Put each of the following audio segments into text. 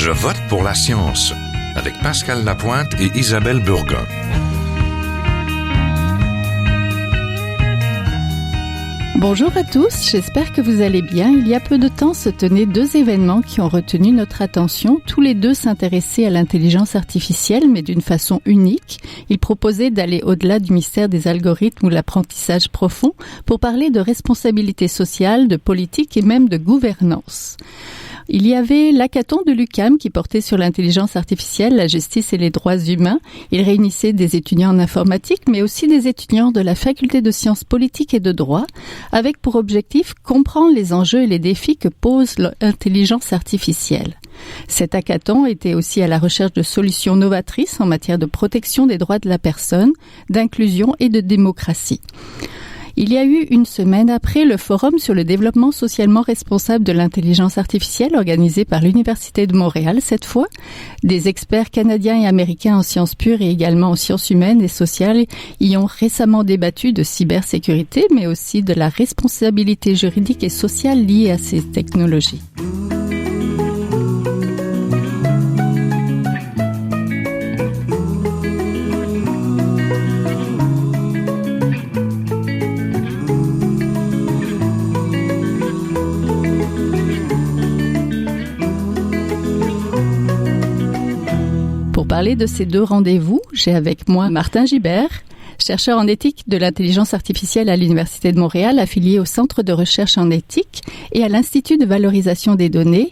Je vote pour la science avec Pascal Lapointe et Isabelle Burgon. Bonjour à tous, j'espère que vous allez bien. Il y a peu de temps se tenaient deux événements qui ont retenu notre attention. Tous les deux s'intéressaient à l'intelligence artificielle, mais d'une façon unique. Ils proposaient d'aller au-delà du mystère des algorithmes ou l'apprentissage profond pour parler de responsabilité sociale, de politique et même de gouvernance. Il y avait l'hackathon de l'UQAM qui portait sur l'intelligence artificielle, la justice et les droits humains. Il réunissait des étudiants en informatique, mais aussi des étudiants de la faculté de sciences politiques et de droit, avec pour objectif comprendre les enjeux et les défis que pose l'intelligence artificielle. Cet hackathon était aussi à la recherche de solutions novatrices en matière de protection des droits de la personne, d'inclusion et de démocratie. Il y a eu une semaine après le forum sur le développement socialement responsable de l'intelligence artificielle organisé par l'Université de Montréal cette fois. Des experts canadiens et américains en sciences pures et également en sciences humaines et sociales y ont récemment débattu de cybersécurité mais aussi de la responsabilité juridique et sociale liée à ces technologies. Pour parler de ces deux rendez-vous, j'ai avec moi Martin Gibert, chercheur en éthique de l'intelligence artificielle à l'Université de Montréal, affilié au Centre de recherche en éthique et à l'Institut de valorisation des données,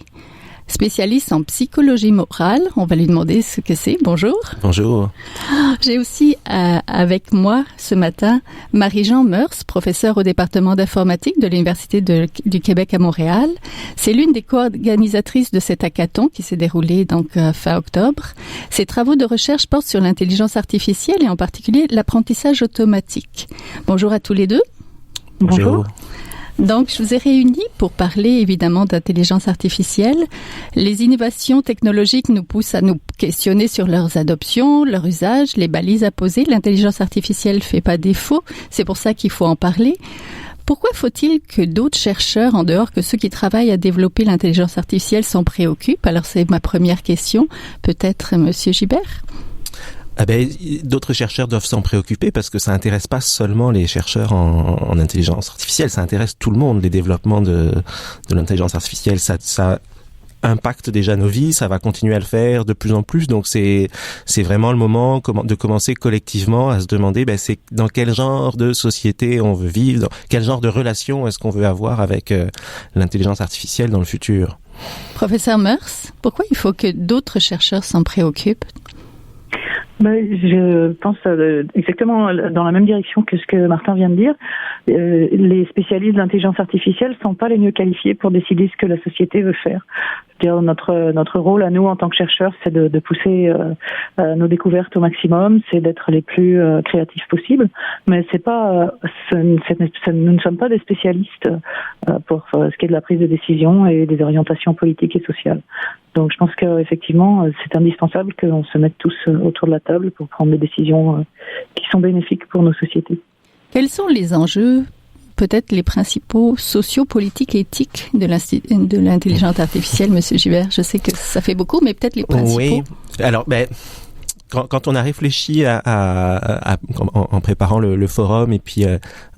spécialiste en psychologie morale. On va lui demander ce que c'est. Bonjour. Bonjour. J'ai aussi avec moi ce matin Marie-Jean Meurs, professeure au département d'informatique de l'Université du Québec à Montréal. C'est l'une des co-organisatrices de cet hackathon qui s'est déroulé donc fin octobre. Ses travaux de recherche portent sur l'intelligence artificielle et en particulier l'apprentissage automatique. Bonjour à tous les deux. Bonjour. Donc, je vous ai réunis pour parler évidemment d'intelligence artificielle. Les innovations technologiques nous poussent à nous questionner sur leurs adoptions, leur usage, les balises à poser. L'intelligence artificielle fait pas défaut, c'est pour ça qu'il faut en parler. Pourquoi faut-il que d'autres chercheurs, en dehors que ceux qui travaillent à développer l'intelligence artificielle, s'en préoccupent? Alors, c'est ma première question. Peut-être Monsieur Gibert? D'autres chercheurs doivent s'en préoccuper parce que ça intéresse pas seulement les chercheurs en intelligence artificielle, ça intéresse tout le monde. Les développements de l'intelligence artificielle, ça impacte déjà nos vies, ça va continuer à le faire de plus en plus. Donc c'est vraiment le moment de commencer collectivement à se demander c'est dans quel genre de société on veut vivre, dans quel genre de relation est-ce qu'on veut avoir avec l'intelligence artificielle dans le futur. Professeur Meurs, pourquoi il faut que d'autres chercheurs s'en préoccupent? Je pense exactement dans la même direction que ce que Martin vient de dire. Les spécialistes de l'intelligence artificielle sont pas les mieux qualifiés pour décider ce que la société veut faire. C'est-à-dire notre rôle à nous en tant que chercheurs, c'est de pousser nos découvertes au maximum, c'est d'être les plus créatifs possibles. Mais nous ne sommes pas des spécialistes pour ce qui est de la prise de décision et des orientations politiques et sociales. Donc je pense qu'effectivement, c'est indispensable qu'on se mette tous autour de la table pour prendre des décisions qui sont bénéfiques pour nos sociétés. Quels sont les enjeux, peut-être les principaux sociopolitiques et éthiques de l'intelligence artificielle, Monsieur Gibert? Je sais que ça fait beaucoup, mais peut-être les principaux. Oui, alors quand on a réfléchi en préparant le forum et puis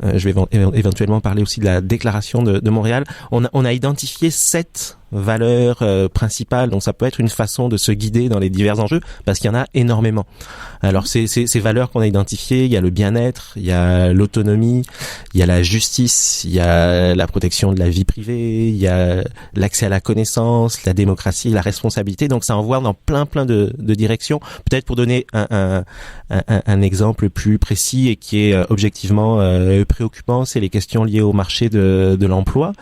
je vais éventuellement parler aussi de la déclaration de Montréal, on a identifié 7 valeurs principales. Donc ça peut être une façon de se guider dans les divers enjeux parce qu'il y en a énormément. Alors ces valeurs qu'on a identifiées, il y a le bien-être, il y a l'autonomie, il y a la justice, il y a la protection de la vie privée, il y a l'accès à la connaissance, la démocratie, la responsabilité. Donc ça envoie dans plein de directions. Peut-être pour donner un exemple plus précis et qui est objectivement préoccupant, c'est les questions liées au marché de l'emploi,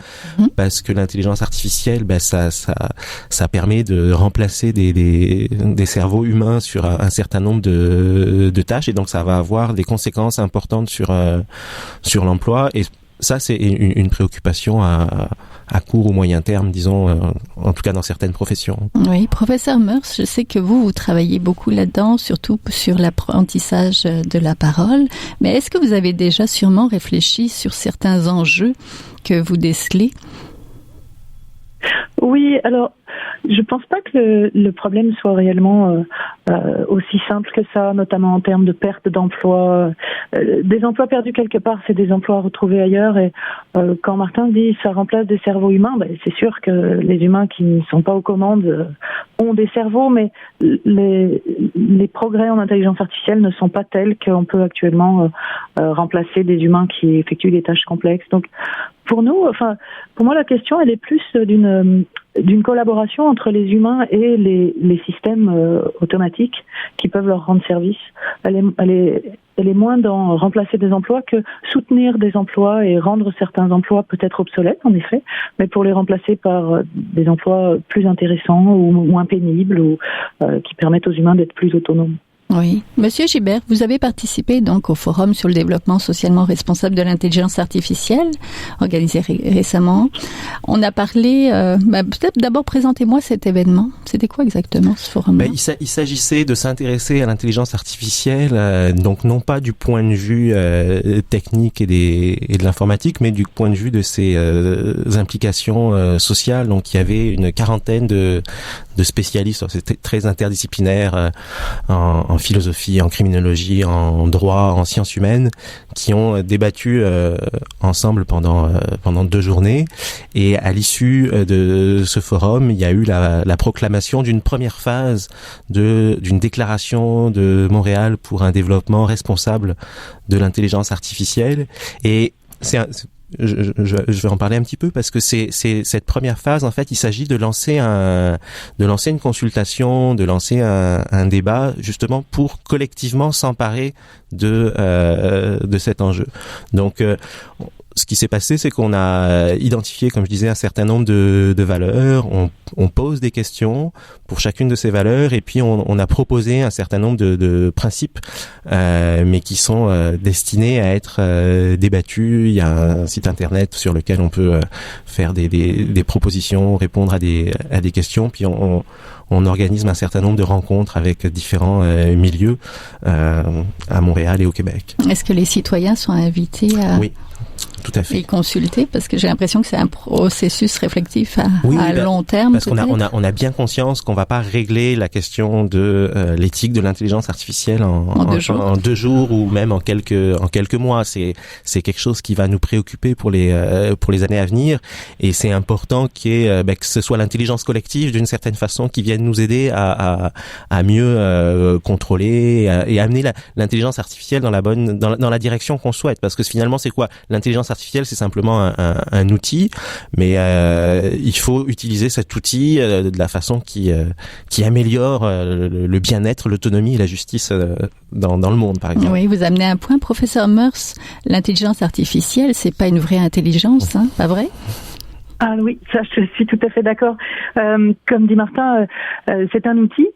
parce que l'intelligence artificielle, ça permet de remplacer des cerveaux humains sur un certain nombre de tâches, et donc ça va avoir des conséquences importantes sur l'emploi. Et ça, c'est une préoccupation à court ou moyen terme, disons, en tout cas dans certaines professions. Oui, professeur Meurs, je sais que vous travaillez beaucoup là-dedans, surtout sur l'apprentissage de la parole, mais est-ce que vous avez déjà sûrement réfléchi sur certains enjeux que vous décelez? Oui, alors je pense pas que le problème soit réellement aussi simple que ça, notamment en termes de perte d'emploi. Des emplois perdus quelque part, c'est des emplois retrouvés ailleurs. Et quand Martin dit ça remplace des cerveaux humains, c'est sûr que les humains qui ne sont pas aux commandes ont des cerveaux, mais les progrès en intelligence artificielle ne sont pas tels qu'on peut actuellement remplacer des humains qui effectuent des tâches complexes. Donc pour moi, la question, elle est plus d'une collaboration entre les humains et les systèmes automatiques qui peuvent leur rendre service. Elle est moins dans remplacer des emplois que soutenir des emplois et rendre certains emplois peut-être obsolètes, en effet, mais pour les remplacer par des emplois plus intéressants ou moins pénibles ou qui permettent aux humains d'être plus autonomes. Oui. Monsieur Gibert, vous avez participé donc au forum sur le développement socialement responsable de l'intelligence artificielle, organisé récemment. On a parlé, peut-être d'abord présentez-moi cet événement. C'était quoi exactement ce forum-là? Il s'agissait de s'intéresser à l'intelligence artificielle, donc non pas du point de vue technique et de l'informatique, mais du point de vue de ses implications sociales. Donc il y avait une quarantaine de spécialistes, c'était très interdisciplinaire en philosophie, en criminologie, en droit, en sciences humaines, qui ont débattu ensemble pendant 2 journées. Et à l'issue de ce forum, il y a eu la proclamation d'une première phase d'une déclaration de Montréal pour un développement responsable de l'intelligence artificielle. Et je vais en parler un petit peu parce que c'est cette première phase, en fait, il s'agit de lancer une consultation, de lancer un débat justement pour collectivement s'emparer de cet enjeu. Donc ce qui s'est passé, c'est qu'on a identifié, comme je disais, un certain nombre de valeurs. On pose des questions pour chacune de ces valeurs, et puis on a proposé un certain nombre de principes, mais qui sont destinés à être débattus. Il y a un site internet sur lequel on peut faire des propositions, répondre à des questions, puis on organise un certain nombre de rencontres avec différents milieux à Montréal et au Québec. Est-ce que les citoyens sont invités à... Oui. Tout à fait. Et consulter, parce que j'ai l'impression que c'est un processus réflectif à long terme. Parce qu'on a bien conscience qu'on va pas régler la question de l'éthique de l'intelligence artificielle en 2 jours ou même en quelques mois. C'est quelque chose qui va nous préoccuper pour les années à venir, et c'est important que ce soit l'intelligence collective d'une certaine façon qui vienne nous aider à mieux contrôler et amener l'intelligence artificielle dans la direction qu'on souhaite. Parce que finalement, c'est quoi l'intelligence artificielle? C'est simplement un outil, mais il faut utiliser cet outil de la façon qui améliore le bien-être, l'autonomie et la justice dans le monde, par exemple. Oui, vous amenez un point, professeur Meurs. L'intelligence artificielle, c'est pas une vraie intelligence, pas vrai? Ah oui, ça je suis tout à fait d'accord. Comme dit Martin, c'est un outil.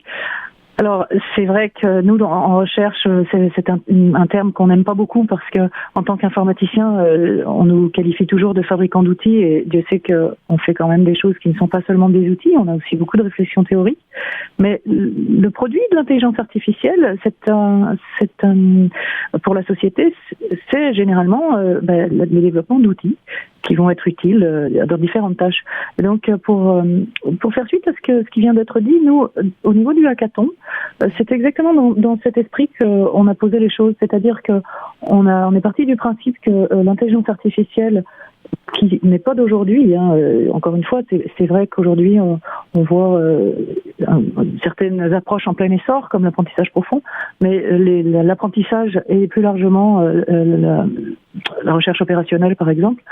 Alors, c'est vrai que nous, en recherche, c'est un terme qu'on n'aime pas beaucoup parce que, en tant qu'informaticien, on nous qualifie toujours de fabricants d'outils, et Dieu sait qu'on fait quand même des choses qui ne sont pas seulement des outils. On a aussi beaucoup de réflexions théoriques. Mais le produit de l'intelligence artificielle, pour la société, c'est généralement le développement d'outils qui vont être utiles dans différentes tâches. Et donc, pour faire suite à ce qui vient d'être dit, nous, au niveau du hackathon, c'est exactement dans cet esprit qu'on a posé les choses. C'est-à-dire on est parti du principe que l'intelligence artificielle, qui n'est pas d'aujourd'hui, encore une fois, c'est vrai qu'aujourd'hui on voit certaines approches en plein essor, comme l'apprentissage profond, mais l'apprentissage et plus largement la recherche opérationnelle, par exemple,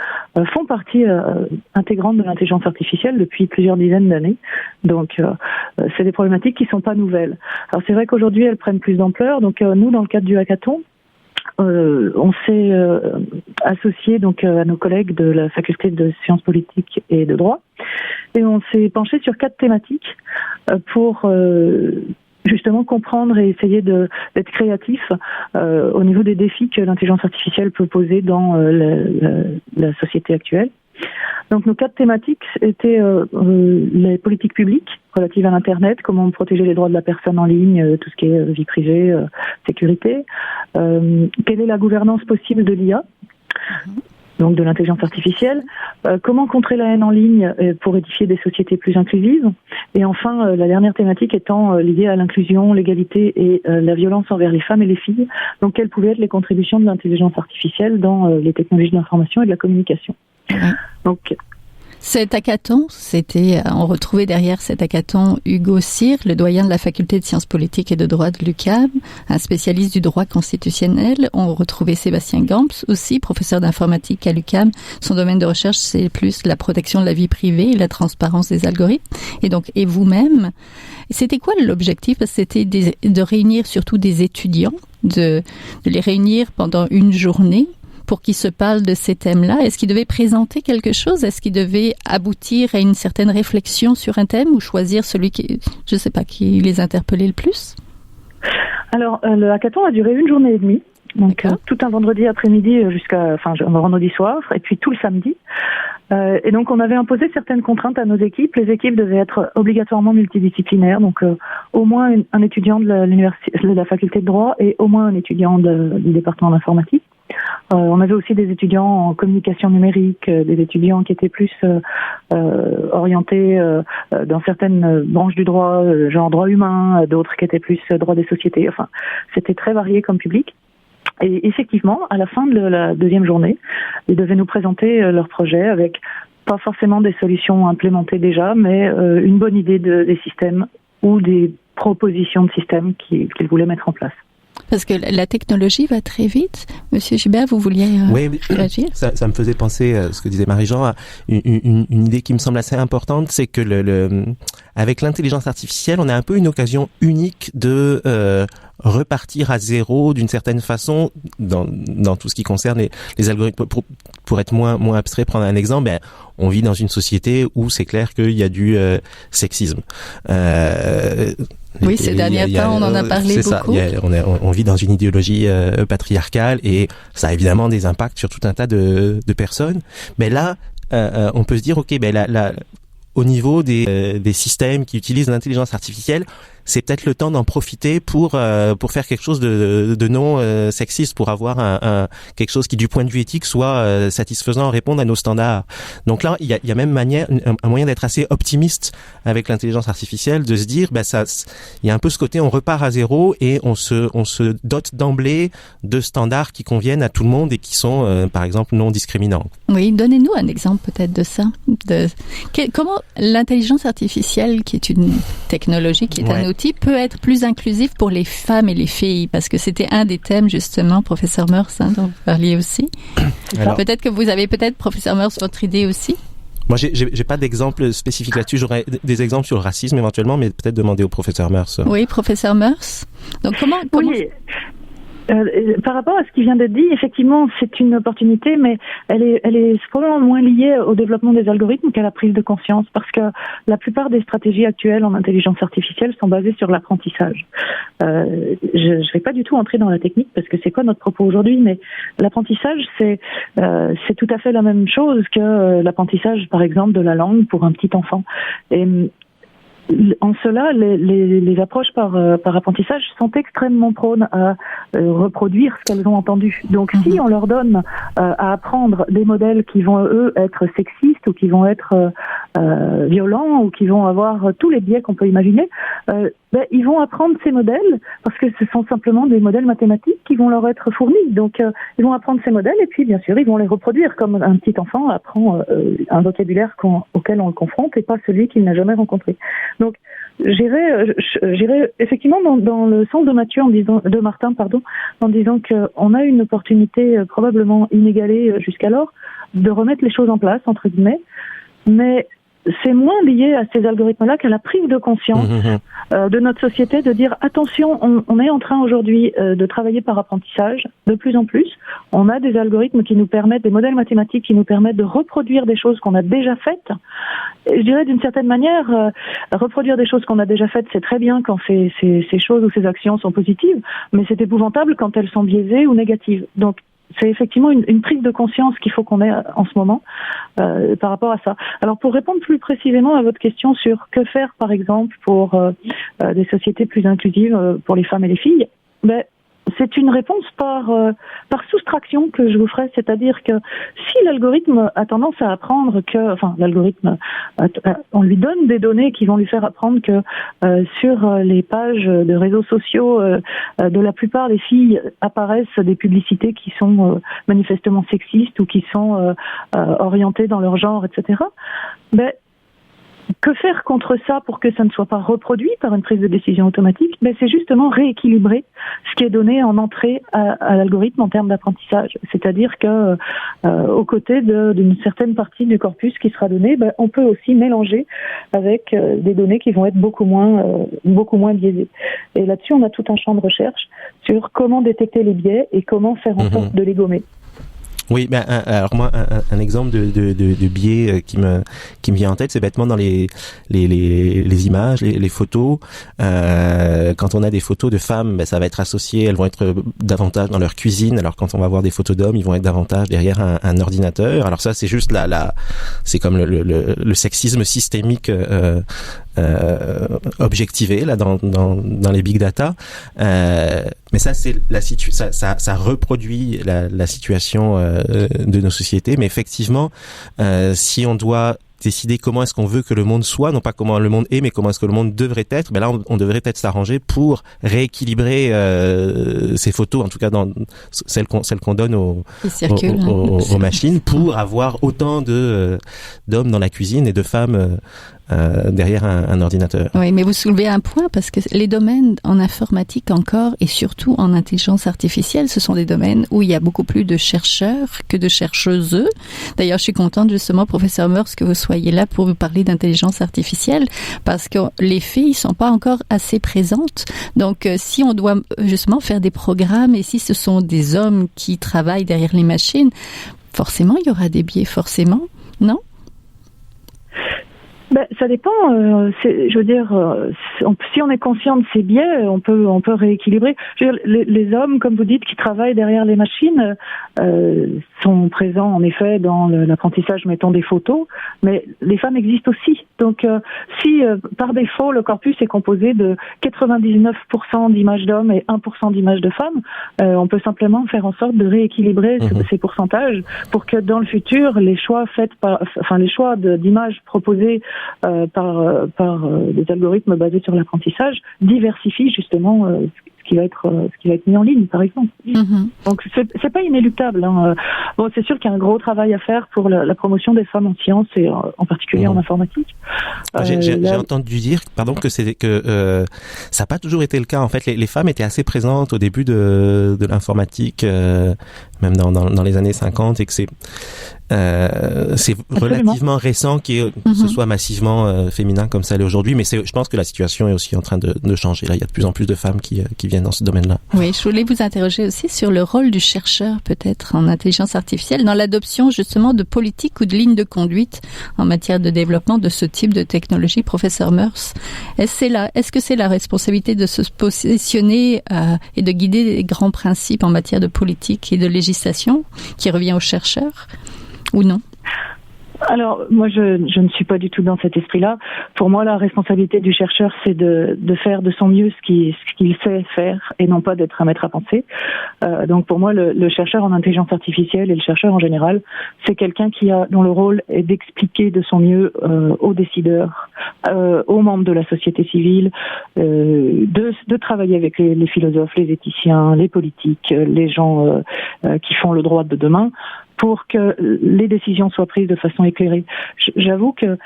font partie intégrante de l'intelligence artificielle depuis plusieurs dizaines d'années. Donc, c'est des problématiques qui sont pas nouvelles. Alors, c'est vrai qu'aujourd'hui, elles prennent plus d'ampleur. Donc, nous, dans le cadre du hackathon, on s'est associé donc à nos collègues de la faculté de sciences politiques et de droit, et on s'est penché sur 4 thématiques pour justement comprendre et essayer d'être créatif au niveau des défis que l'intelligence artificielle peut poser dans la société actuelle. Donc nos 4 thématiques étaient les politiques publiques relatives à l'Internet, comment protéger les droits de la personne en ligne, tout ce qui est vie privée, sécurité, quelle est la gouvernance possible de l'IA, donc de l'intelligence artificielle, comment contrer la haine en ligne pour édifier des sociétés plus inclusives, et enfin la dernière thématique étant liée à l'inclusion, l'égalité et la violence envers les femmes et les filles, donc quelles pouvaient être les contributions de l'intelligence artificielle dans les technologies de l'information et de la communication. Donc cet hackathon, on retrouvait derrière cet hackathon Hugo Cyr, le doyen de la faculté de sciences politiques et de droit de l'UQAM, un spécialiste du droit constitutionnel. On retrouvait Sébastien Gamps aussi, professeur d'informatique à l'UQAM. Son domaine de recherche, c'est plus la protection de la vie privée et la transparence des algorithmes. Et vous-même, c'était quoi l'objectif? Parce que c'était de réunir surtout des étudiants, de les réunir pendant une journée pour qu'ils se parlent de ces thèmes-là. Est-ce qu'ils devaient présenter quelque chose? Est-ce qu'ils devaient aboutir à une certaine réflexion sur un thème ou choisir celui qui les interpellait le plus? Alors, le hackathon a duré 1 journée et demie. Donc, tout un vendredi après-midi jusqu'à un vendredi soir, et puis tout le samedi. Et donc, on avait imposé certaines contraintes à nos équipes. Les équipes devaient être obligatoirement multidisciplinaires, donc au moins un étudiant de la faculté de droit et au moins un étudiant du département d'informatique. On avait aussi des étudiants en communication numérique, des étudiants qui étaient plus orientés dans certaines branches du droit, genre droit humain, d'autres qui étaient plus droit des sociétés. Enfin, c'était très varié comme public. Et effectivement, à la fin de la deuxième journée, ils devaient nous présenter leur projet avec pas forcément des solutions implémentées déjà, mais une bonne idée des systèmes ou des propositions de systèmes qu'ils voulaient mettre en place. Parce que la technologie va très vite. Monsieur Gibert, vous vouliez réagir? Ça me faisait penser, ce que disait Marie-Jean, à une idée qui me semble assez importante, c'est que avec l'intelligence artificielle, on a un peu une occasion unique de repartir à zéro d'une certaine façon dans tout ce qui concerne les algorithmes. Pour être moins abstrait, prendre un exemple, on vit dans une société où c'est clair qu'il y a du sexisme. Oui, ces derniers temps, on en a parlé beaucoup. On vit dans une idéologie patriarcale et ça a évidemment des impacts sur tout un tas de personnes. Mais là, on peut se dire, ok, au niveau des systèmes qui utilisent l'intelligence artificielle, c'est peut-être le temps d'en profiter pour faire quelque chose de non sexiste, pour avoir quelque chose qui, du point de vue éthique, soit satisfaisant, répondre à nos standards. Donc là, il y a même un moyen d'être assez optimiste avec l'intelligence artificielle, de se dire, il y a un peu ce côté, on repart à zéro et on se dote d'emblée de standards qui conviennent à tout le monde et qui sont, par exemple, non discriminants. Oui, donnez-nous un exemple peut-être de ça. Comment l'intelligence artificielle, qui est une technologie, qui est un outil, peut être plus inclusif pour les femmes et les filles, parce que c'était un des thèmes justement, professeur Meurs, dont vous parliez aussi. Alors, peut-être que vous avez professeur Meurs, votre idée aussi. Moi, j'ai pas d'exemple spécifique là-dessus. J'aurais des exemples sur le racisme éventuellement, mais peut-être demander au professeur Meurs. Oui, professeur Meurs. Donc comment... Oui. Par rapport à ce qui vient d'être dit, effectivement, c'est une opportunité, mais elle est probablement moins liée au développement des algorithmes qu'à la prise de conscience, parce que la plupart des stratégies actuelles en intelligence artificielle sont basées sur l'apprentissage. Je vais pas du tout entrer dans la technique, parce que c'est quoi notre propos aujourd'hui, mais l'apprentissage, c'est tout à fait la même chose que l'apprentissage, par exemple, de la langue pour un petit enfant. Et en cela, les approches par apprentissage sont extrêmement prônes à reproduire ce qu'elles ont entendu. Donc, si on leur donne à apprendre des modèles qui vont, eux, être sexistes ou qui vont être violents ou qui vont avoir tous les biais qu'on peut imaginer, ils vont apprendre ces modèles parce que ce sont simplement des modèles mathématiques qui vont leur être fournis. Donc, ils vont apprendre ces modèles et puis, bien sûr, ils vont les reproduire comme un petit enfant apprend un vocabulaire auquel on le confronte et pas celui qu'il n'a jamais rencontré. Donc, j'irais effectivement dans le sens de Martin, en disant qu'on a une opportunité probablement inégalée jusqu'alors de remettre les choses en place, entre guillemets, mais c'est moins lié à ces algorithmes-là qu'à la prise de conscience de notre société, de dire attention, on est en train aujourd'hui de travailler par apprentissage de plus en plus. On a des algorithmes qui nous permettent, des modèles mathématiques qui nous permettent de reproduire des choses qu'on a déjà faites. Et je dirais d'une certaine manière, reproduire des choses qu'on a déjà faites, c'est très bien quand ces choses ou ces actions sont positives, mais c'est épouvantable quand elles sont biaisées ou négatives. Donc, c'est effectivement une prise de conscience qu'il faut qu'on ait en ce moment par rapport à ça. Alors, pour répondre plus précisément à votre question sur que faire, par exemple, pour des sociétés plus inclusives pour les femmes et les filles, c'est une réponse par soustraction que je vous ferai, c'est-à-dire que si l'algorithme a tendance à apprendre on lui donne des données qui vont lui faire apprendre que sur les pages de réseaux sociaux de la plupart des filles apparaissent des publicités qui sont manifestement sexistes ou qui sont orientées dans leur genre, etc. Ben, que faire contre ça pour que ça ne soit pas reproduit par une prise de décision automatique? C'est justement rééquilibrer ce qui est donné en entrée à l'algorithme en termes d'apprentissage. C'est-à-dire que aux côtés d'une certaine partie du corpus qui sera donné, on peut aussi mélanger avec des données qui vont être beaucoup moins biaisées. Et là-dessus, on a tout un champ de recherche sur comment détecter les biais et comment faire en sorte de les gommer. Oui, alors moi, un exemple de biais qui me vient en tête, c'est bêtement dans les images, les photos. Quand on a des photos de femmes, ça va être associé, elles vont être davantage dans leur cuisine. Alors quand on va voir des photos d'hommes, ils vont être davantage derrière un ordinateur. Alors ça, c'est juste c'est comme le sexisme systémique objectivé là dans les big data. Mais ça, c'est ça reproduit la situation de nos sociétés. Mais effectivement, si on doit décider comment est-ce qu'on veut que le monde soit, non pas comment le monde est, mais comment est-ce que le monde devrait être, là, on devrait peut-être s'arranger pour rééquilibrer ces photos, en tout cas dans celles qu'on donne aux machines, pour avoir autant d'hommes dans la cuisine et de femmes derrière un ordinateur. Oui, mais vous soulevez un point, parce que les domaines en informatique encore, et surtout en intelligence artificielle, ce sont des domaines où il y a beaucoup plus de chercheurs que de chercheuses. D'ailleurs, je suis contente justement, professeur Meurs, que vous soyez là pour vous parler d'intelligence artificielle, parce que les filles sont pas encore assez présentes. Donc, si on doit justement faire des programmes, et si ce sont des hommes qui travaillent derrière les machines, forcément, il y aura des biais, forcément, non? Ça dépend. Je veux dire, si on est conscient de ces biais, on peut rééquilibrer. Je veux dire, les hommes, comme vous dites, qui travaillent derrière les machines, sont présents en effet dans l'apprentissage, mettons, des photos, mais les femmes existent aussi. Donc, si par défaut le corpus est composé de 99% d'images d'hommes et 1% d'images de femmes, on peut simplement faire en sorte de rééquilibrer ces pourcentages pour que dans le futur, les choix d'images proposées par des algorithmes basés sur l'apprentissage diversifient justement ce qui va être mis en ligne, par exemple. Donc c'est pas inéluctable. Bon, c'est sûr qu'il y a un gros travail à faire pour la promotion des femmes en sciences et en particulier en informatique. J'ai entendu dire, que ça n'a pas toujours été le cas. En fait, les femmes étaient assez présentes au début de l'informatique, même dans les années 50, et que c'est relativement récent que ce soit massivement féminin comme ça l'est aujourd'hui, mais je pense que la situation est aussi en train de changer. Là, il y a de plus en plus de femmes qui viennent dans ce domaine-là. Oui, je voulais vous interroger aussi sur le rôle du chercheur, peut-être, en intelligence artificielle, dans l'adoption justement de politiques ou de lignes de conduite en matière de développement de ce type de technologie. Professeur Meurs, est-ce que c'est la responsabilité de se positionner et de guider les grands principes en matière de politique et de législation qui revient aux chercheurs, ou non? Alors, moi, je ne suis pas du tout dans cet esprit-là. Pour moi, la responsabilité du chercheur, c'est de faire de son mieux ce qu'il sait faire et non pas d'être un maître à penser. Donc, pour moi, le chercheur en intelligence artificielle et le chercheur en général, c'est quelqu'un dont le rôle est d'expliquer de son mieux aux décideurs, aux membres de la société civile, de travailler avec les philosophes, les éthiciens, les politiques, les gens qui font le droit de demain, pour que les décisions soient prises de façon éclairée. J'avoue que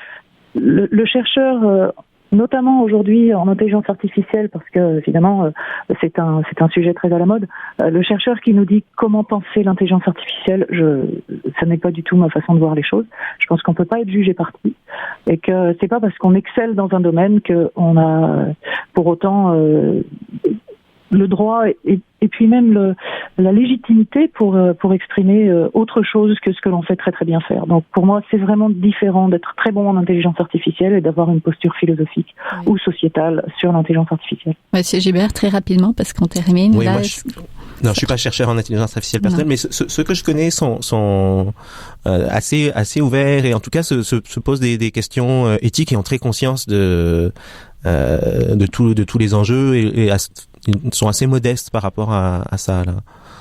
le chercheur, notamment aujourd'hui en intelligence artificielle, parce que évidemment c'est un sujet très à la mode, le chercheur qui nous dit comment penser l'intelligence artificielle, ça n'est pas du tout ma façon de voir les choses. Je pense qu'on peut pas être jugé parti, et que c'est pas parce qu'on excelle dans un domaine qu'on a pour autant le droit et puis même la légitimité pour exprimer autre chose que ce que l'on sait très très bien faire. Donc pour moi, c'est vraiment différent d'être très bon en intelligence artificielle et d'avoir une posture philosophique ou sociétale sur l'intelligence artificielle. Monsieur Gibert, très rapidement, parce qu'on termine. Oui, moi, je suis pas chercheur en intelligence artificielle personnelle, mais ceux que je connais sont assez ouverts et en tout cas se posent des questions éthiques et ont très conscience de tous les enjeux et sont assez modestes par rapport à ça là.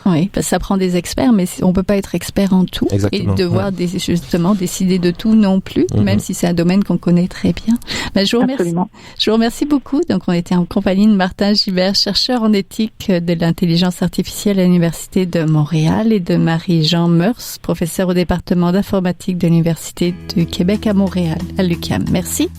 Oui, parce que ça prend des experts, mais on peut pas être expert en tout. Exactement, et devoir justement décider de tout non plus, même si c'est un domaine qu'on connaît très bien. Je vous remercie beaucoup. Donc, on était en compagnie de Martin Gibert, chercheur en éthique de l'intelligence artificielle à l'Université de Montréal, et de Marie-Jean Meurs, professeure au département d'informatique de l'Université du Québec à Montréal, à l'UQAM. Merci.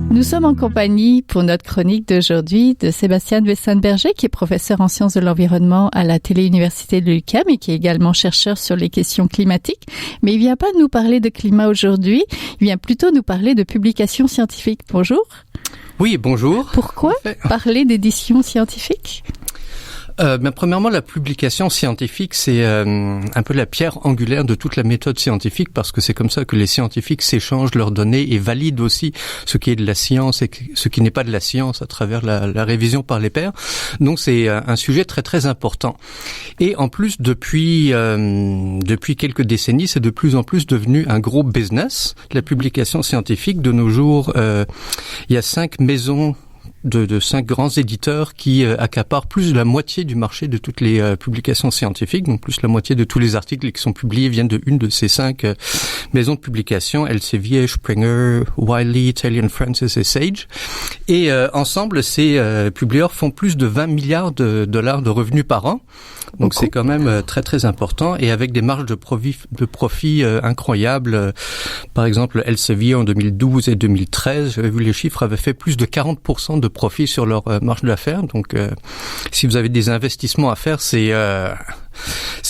Nous sommes en compagnie pour notre chronique d'aujourd'hui de Sébastien Wessenberger, qui est professeur en sciences de l'environnement à la Télé-Université de l'UQAM et qui est également chercheur sur les questions climatiques. Mais il vient pas nous parler de climat aujourd'hui, il vient plutôt nous parler de publications scientifiques. Bonjour. Oui, bonjour. Pourquoi parler d'éditions scientifiques ? Premièrement, la publication scientifique, c'est un peu la pierre angulaire de toute la méthode scientifique, parce que c'est comme ça que les scientifiques s'échangent leurs données et valident aussi ce qui est de la science et ce qui n'est pas de la science à travers la révision par les pairs. Donc c'est un sujet très très important. Et en plus, depuis quelques décennies, c'est de plus en plus devenu un gros business, la publication scientifique. De nos jours, il y a 5 maisons de 5 grands éditeurs qui accaparent plus de la moitié du marché de toutes les publications scientifiques. Donc plus la moitié de tous les articles qui sont publiés viennent de une de ces 5 maisons de publication: Elsevier, Springer, Wiley, Taylor & Francis et Sage. Et ensemble, ces publieurs font plus de 20 milliards de dollars de revenus par an. Donc c'est quand même très très important, et avec des marges de profit incroyables. Par exemple, Elsevier en 2012 et 2013, j'avais vu les chiffres, avaient fait plus de 40% de profit sur leur marge d'affaires. Donc si vous avez des investissements à faire, c'est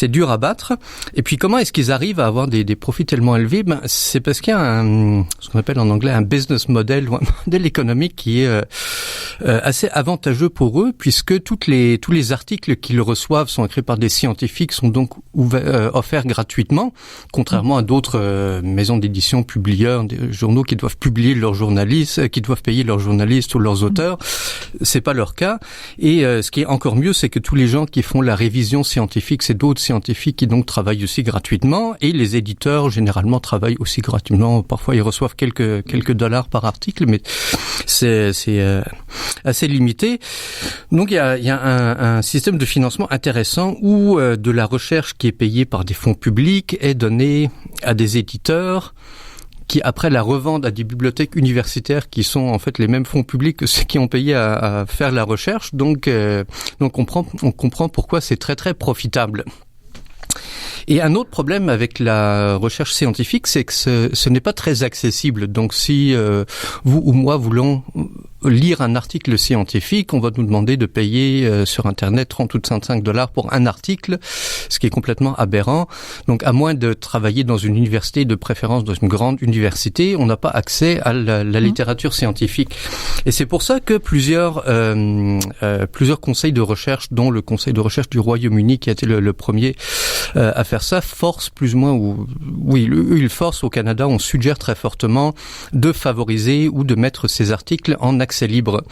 dur à battre. Et puis comment est-ce qu'ils arrivent à avoir des profits tellement élevés? C'est parce qu'il y a ce qu'on appelle en anglais un business model, ou un modèle économique qui est assez avantageux pour eux, puisque tous les articles qu'ils reçoivent sont écrits par des scientifiques, sont donc offerts gratuitement, contrairement à d'autres maisons d'édition, publieurs, des journaux qui doivent publier leurs journalistes, qui doivent payer leurs journalistes ou leurs auteurs. C'est pas leur cas. Et ce qui est encore mieux, c'est que tous les gens qui font la révision scientifique, c'est d'autres scientifiques qui donc travaillent aussi gratuitement, et les éditeurs généralement travaillent aussi gratuitement. Parfois ils reçoivent quelques dollars par article, mais c'est assez limité. Donc il y a un système de financement intéressant où de la recherche qui est payée par des fonds publics est donnée à des éditeurs qui après la revendent à des bibliothèques universitaires qui sont en fait les mêmes fonds publics que ceux qui ont payé à faire la recherche. Donc on comprend pourquoi c'est très très profitable. Et un autre problème avec la recherche scientifique, c'est que ce n'est pas très accessible. Donc si vous ou moi voulons lire un article scientifique, on va nous demander de payer sur Internet 30 ou 35 dollars pour un article, ce qui est complètement aberrant. Donc à moins de travailler dans une université, de préférence dans une grande université, on n'a pas accès à la littérature scientifique. Et c'est pour ça que plusieurs conseils de recherche, dont le conseil de recherche du Royaume-Uni qui a été le premier à faire ça, force plus ou moins, il force au Canada, on suggère très fortement de favoriser ou de mettre ces articles en accès libre.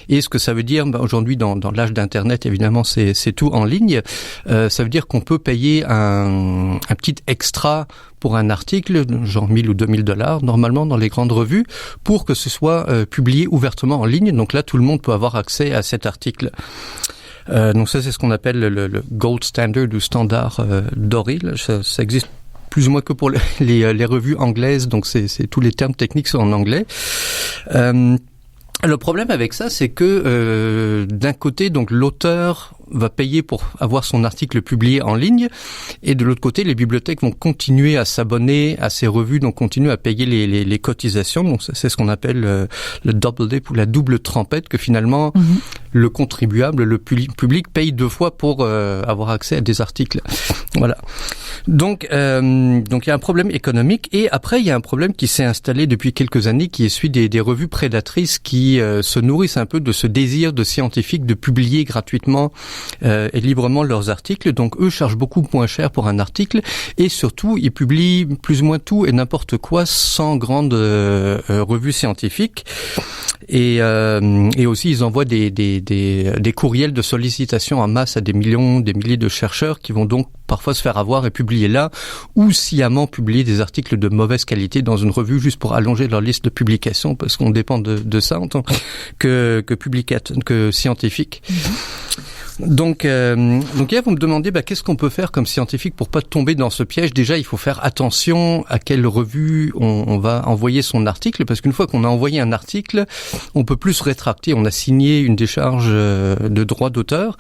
Et ce que ça veut dire, aujourd'hui dans l'âge d'Internet, évidemment c'est tout en ligne, ça veut dire qu'on peut payer un petit extra pour un article, genre 1000 ou 2000 dollars, normalement dans les grandes revues, pour que ce soit publié ouvertement en ligne. Donc là, tout le monde peut avoir accès à cet article. Donc ça, c'est ce qu'on appelle le gold standard ou standard doré. Ça existe plus ou moins que pour les revues anglaises, donc c'est tous les termes techniques sont en anglais. Le problème avec ça, c'est que d'un côté, donc l'auteur va payer pour avoir son article publié en ligne, et de l'autre côté, les bibliothèques vont continuer à s'abonner à ces revues, donc continuer à payer les cotisations. Donc c'est ce qu'on appelle le double dip ou la double trempette, que finalement le contribuable, le public paye 2 fois pour avoir accès à des articles. Voilà. Donc il y a un problème économique, et après il y a un problème qui s'est installé depuis quelques années, qui est celui des revues prédatrices qui se nourrissent un peu de ce désir de scientifiques de publier gratuitement et librement leurs articles. Donc eux chargent beaucoup moins cher pour un article et surtout ils publient plus ou moins tout et n'importe quoi sans grande revue scientifique. Et aussi ils envoient des courriels de sollicitation en masse à des milliers de chercheurs qui vont donc parfois se faire avoir et publier là, ou sciemment publier des articles de mauvaise qualité dans une revue juste pour allonger leur liste de publications, parce qu'on dépend de ça en tant que scientifique. Donc hier, vous me demandez qu'est-ce qu'on peut faire comme scientifique pour pas tomber dans ce piège. Déjà, il faut faire attention à quelle revue on va envoyer son article, parce qu'une fois qu'on a envoyé un article, on peut plus se rétracter. On a signé une décharge de droit d'auteur.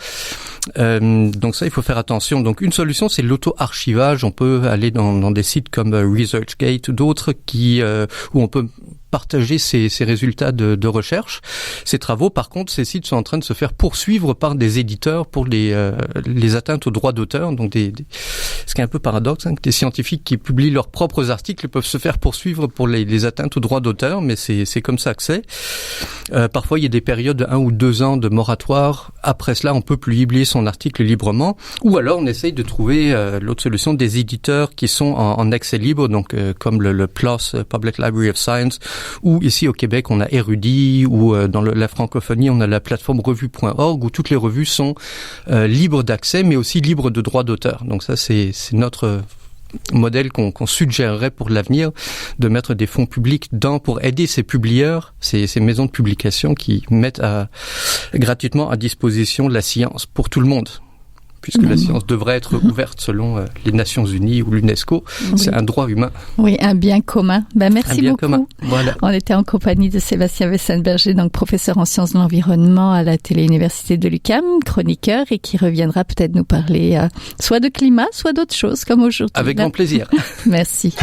Donc ça, il faut faire attention. Donc une solution, c'est l'auto-archivage. On peut aller dans des sites comme ResearchGate ou d'autres où on peut partager ses résultats de recherche, ces travaux. Par contre, ces sites sont en train de se faire poursuivre par des éditeurs pour les atteintes aux droits d'auteur. Donc ce qui est un peu paradoxe, que des scientifiques qui publient leurs propres articles peuvent se faire poursuivre pour les atteintes aux droits d'auteur, mais c'est comme ça que c'est. Parfois, il y a des périodes de 1 ou 2 ans de moratoire. Après cela, on peut publier son article librement. Ou alors, on essaye de trouver l'autre solution, des éditeurs qui sont en accès libre, donc comme le PLOS, Public Library of Science, ou ici au Québec, on a Érudit, ou dans la francophonie, on a la plateforme revue.org, où toutes les revues sont libres d'accès, mais aussi libres de droits d'auteur. Donc ça, c'est notre modèle qu'on suggérerait pour l'avenir, de mettre des fonds publics pour aider ces publieurs, ces maisons de publication qui mettent gratuitement à disposition de la science pour tout le monde. Puisque la science devrait être ouverte selon les Nations Unies ou l'UNESCO. Oui. C'est un droit humain. Oui, un bien commun. Merci beaucoup. Commun. Voilà. On était en compagnie de Sébastien Wessenberger, donc professeur en sciences de l'environnement à la Télé-Université de l'UQAM, chroniqueur, et qui reviendra peut-être nous parler soit de climat, soit d'autres choses, comme aujourd'hui. Avec grand plaisir. Merci.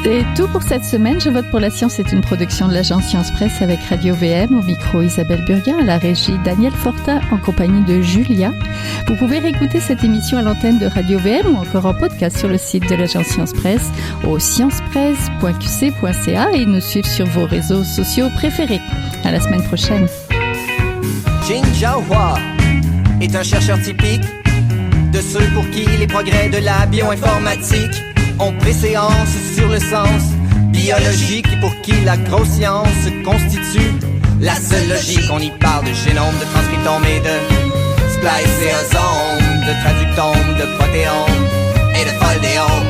C'est tout pour cette semaine. Je vote pour la science est une production de l'agence Science Presse avec Radio VM. Au micro, Isabelle Burguin. À la régie, Daniel Fortin en compagnie de Julia. Vous pouvez réécouter cette émission à l'antenne de Radio VM ou encore en podcast sur le site de l'agence Science Presse au sciencepresse.qc.ca et nous suivre sur vos réseaux sociaux préférés. À la semaine prochaine. Jing Zhaohua est un chercheur typique de ceux pour qui les progrès de la bioinformatique ont préséance sur le sens biologique et pour qui la grosse science constitue la seule logique. On y parle de génome, de transcriptome et de spliceosome, de traductome, de protéome et de foldéome,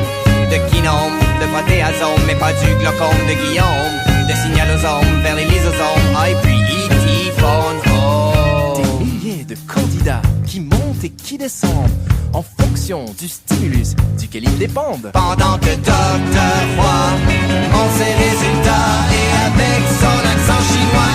de kinome, de protéasome, mais pas du glaucome de Guillaume, de signalosome vers les lysosomes, et puis E.T. phone home. Des milliers de candidats qui montent et qui descendent en fonction du stimulus duquel ils dépendent. Pendant que Dr. Roy montre ses résultats et avec son accent chinois